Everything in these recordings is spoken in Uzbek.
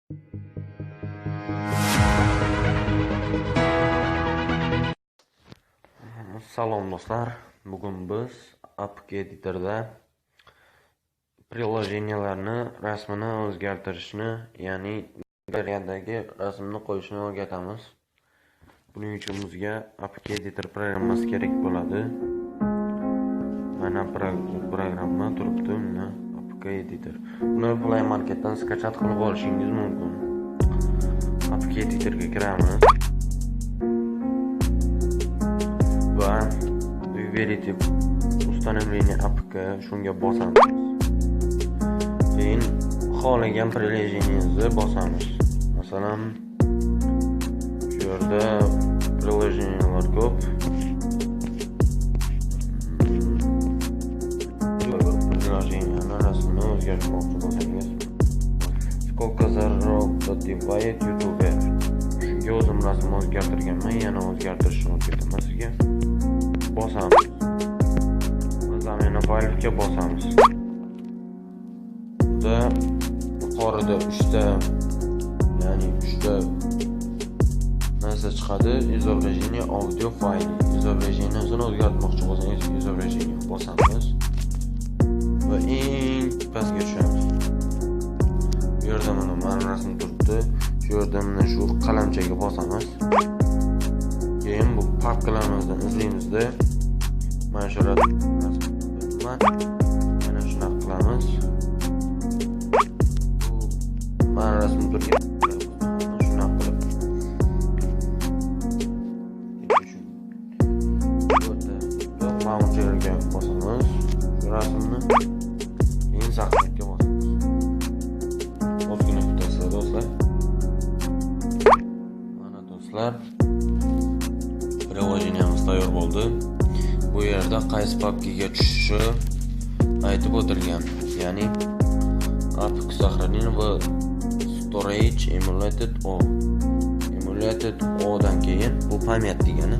Salom do'stlar, bugun biz APK editorda prilojenelarni rasmini o'zgartirishni, ya'ni galereyadagi rasmni qo'yishni o'rgatamiz. Buning uchun bizga APK editor programmasi kerak bo'ladi. Mana programma turibdi, mana APK editor. Buni Play Marketdan skachat qilib olishingiz mumkin. APK editorga kiramiz. Va Verity установление APK shunga bosamiz. Keyin xohlagan prilojeningizni bosamiz. Masalan, shu yerda prilojenelar ko'p. Prilojenelarni rasmini o'zgartirmoqchi bo'lsangiz, сколько заработает YouTuber. Shunga o'zim rasmni o'zgartirganman, yana o'zgartirishni o'rgataman sizga. Bosamiz. Zamena faylga bosamiz. Bunda yuqorida 3 ta, ya'ni 3 ta narsa chiqadi. Изображение audio fayl. Изображениесini o'zgartirmoqchi bo'lsangiz, изображение bosamiz. Va eng pastga tushamiz. Bu yerda mana rasm turibdi. Shu yerda mana shu qalamchaga bosamiz. Keyin bu papkalarimizni izlaymizda mana shu rasmni yana shunaqa qilamiz. Bu mana rasm turgan shunaqa qilib launcherga bosamiz. Shu rasmni keyin saqlashga bosamiz. Ozgina kutasizlar do'stlar. Mana do'stlar, prilojeniyamiz tayyor bo'ldi. Bu yerda qaysi papkaga tushishi aytib o'tilgan. Ya'ni APK сохранение va storage emulated o. Emulated o dan keyin bu pamyat degani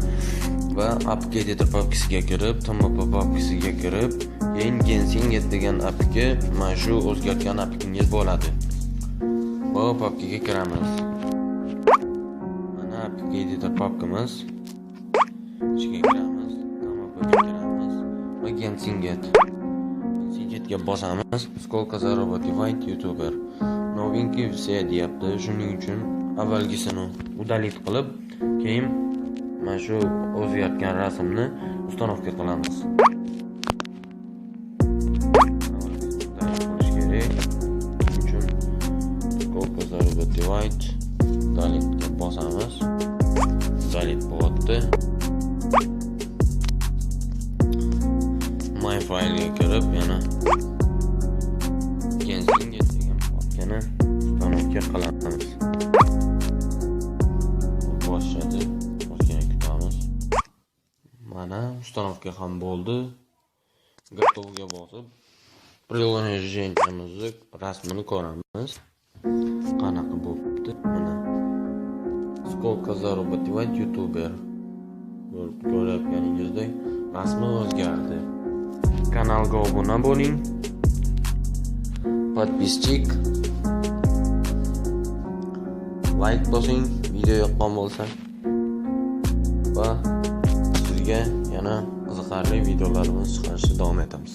va APK editor papkasiga kirib, TMP papkasiga kirib, keyin Gensinger degan APK, mana shu o'zgartgan APKingiz bo'ladi. Bu papkaga kiramiz. Mana APK editor papkamiz. Ichiga kiramiz. Gensingetga bosamiz. Сколько зарабатывает YouTuber. Новинки все deyapti. Shuning uchun avvalgisini udalит qilib, keyin mana shu o'zgartgan rasmni uстановка qilamiz. Сколько зарабатывает udalitga bosamiz. Udalит bo'lyapti. My faylga kirib, yana Gensinger degan papkani uстановка qilamiz. Boshladi. Ozgina kutamiz. Mana uстановка ham bo'ldi. Готовga bosib, prilojeniyamizni rasmini ko'ramiz. Qanaqa bo'libdi? Mana сколько зарабатывает YouTuber. Ko'rayotganingizdek, rasmi o'zgardi. Kanalga obuna bo'ling. Podpisчик. Like bosing, video yoqqan bo'lsa. Va sizga yana qiziqarli videolarimiz chiqarishda davom etamiz.